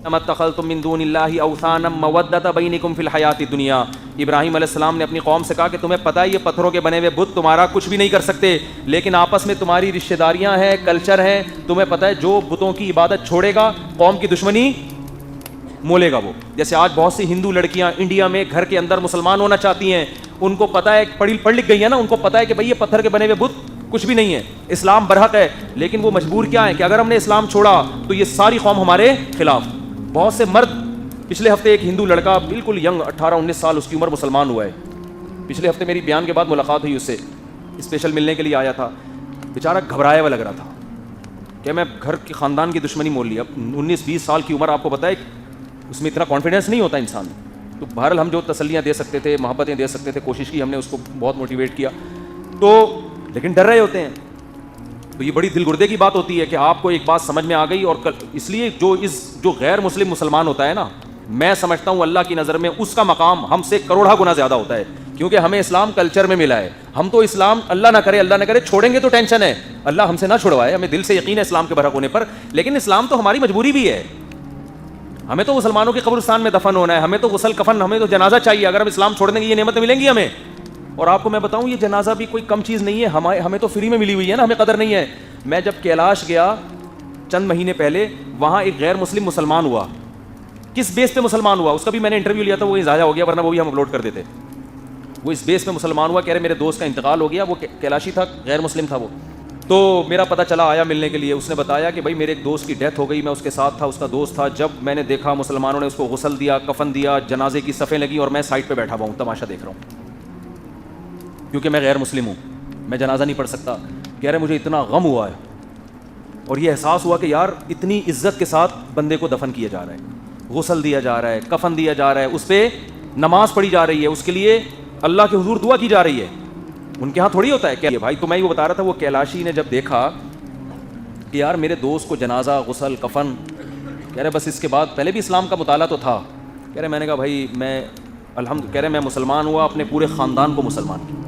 اتخذتم من دون اللہ اوثانا مودۃ بینکم فی الحیات الدنیا. ابراہیم علیہ السلام نے اپنی قوم سے کہا کہ تمہیں پتہ ہے یہ پتھروں کے بنے ہوئے بت تمہارا کچھ بھی نہیں کر سکتے, لیکن آپس میں تمہاری رشتہ داریاں ہیں, کلچر ہیں, تمہیں پتہ ہے جو بتوں کی عبادت چھوڑے گا قوم کی دشمنی مولے گا وہ. جیسے آج بہت سی ہندو لڑکیاں انڈیا میں گھر کے اندر مسلمان ہونا چاہتی ہیں, ان کو پتہ ہے, پڑھ لکھ گئی ہے نا, ان کو پتہ ہے کہ بھئی یہ پتھر کے بنے ہوئے بت کچھ بھی نہیں ہے, اسلام برحق ہے, لیکن وہ مجبور کیا ہے کہ اگر ہم نے اسلام چھوڑا تو یہ ساری قوم ہمارے خلاف. بہت سے مرد, پچھلے ہفتے ایک ہندو لڑکا بالکل ینگ 18-19 سال اس کی عمر مسلمان ہوا ہے. پچھلے ہفتے میری بیان کے بعد ملاقات ہوئی اس سے, اسپیشل ملنے کے لیے آیا تھا. بیچارہ گھبرایا ہوا لگ رہا تھا کہ میں گھر کے خاندان کی دشمنی مول لی. اب 19-20 سال کی عمر, آپ کو بتائے اس میں اتنا کانفیڈنس نہیں ہوتا انسان. تو بہرحال ہم جو تسلیاں دے سکتے تھے, محبتیں دے سکتے تھے, کوشش کی ہم نے, اس کو بہت موٹیویٹ کیا. تو لیکن ڈر رہے ہوتے ہیں. تو یہ بڑی دل گردے کی بات ہوتی ہے کہ آپ کو ایک بات سمجھ میں آ گئی, اور اس لیے جو غیر مسلم مسلمان ہوتا ہے نا, میں سمجھتا ہوں اللہ کی نظر میں اس کا مقام ہم سے کروڑا گنا زیادہ ہوتا ہے, کیونکہ ہمیں اسلام کلچر میں ملا ہے. ہم تو اسلام اللہ نہ کرے چھوڑیں گے تو ٹینشن ہے, اللہ ہم سے نہ چھڑوائے, ہمیں دل سے یقین ہے اسلام کے برحق ہونے پر, لیکن اسلام تو ہماری مجبوری بھی ہے. ہمیں تو مسلمانوں کے قبرستان میں دفن ہونا ہے, ہمیں تو غسل کفن, ہمیں تو جنازہ چاہیے. اگر ہم اسلام چھوڑ دیں گے یہ نعمتیں ملیں گی ہمیں. اور آپ کو میں بتاؤں یہ جنازہ بھی کوئی کم چیز نہیں ہے, ہمیں تو فری میں ملی ہوئی ہے نا, ہمیں قدر نہیں ہے. میں جب کیلاش گیا چند مہینے پہلے, وہاں ایک غیر مسلم مسلمان ہوا. کس بیس پہ مسلمان ہوا اس کا بھی میں نے انٹرویو لیا تھا, وہ ضائع ہو گیا, ورنہ وہ بھی ہم اپلوڈ کر دیتے. وہ اس بیس پہ مسلمان ہوا, کہہ رہے میرے دوست کا انتقال ہو گیا, وہ کیلاشی تھا, غیر مسلم تھا وہ. تو میرا پتہ چلا, آیا ملنے کے لیے. اس نے بتایا کہ بھائی میرے ایک دوست کی ڈیتھ ہو گئی, میں اس کے ساتھ تھا, اس کا دوست تھا. جب میں نے دیکھا مسلمانوں نے اس کو غسل دیا, کفن دیا, جنازے کی صفیں لگی, اور میں سائڈ پہ بیٹھا ہوا ہوں, تماشا دیکھ رہا ہوں, کیونکہ میں غیر مسلم ہوں, میں جنازہ نہیں پڑھ سکتا. کہہ رہے مجھے اتنا غم ہوا ہے, اور یہ احساس ہوا کہ یار اتنی عزت کے ساتھ بندے کو دفن کیا جا رہا ہے, غسل دیا جا رہا ہے, کفن دیا جا رہا ہے, اس پہ نماز پڑھی جا رہی ہے, اس کے لیے اللہ کے حضور دعا کی جا رہی ہے. ان کے ہاں تھوڑی ہوتا ہے کہ بھائی. تو میں وہ بتا رہا تھا, وہ کیلاشی نے جب دیکھا کہ یار میرے دوست کو جنازہ, غسل, کفن, کہہ رہے بس اس کے بعد, پہلے بھی اسلام کا مطالعہ تو تھا, کہہ رہے میں نے کہا بھائی میں کہہ رہے میں مسلمان ہوا, اپنے پورے خاندان کو مسلمان کیا.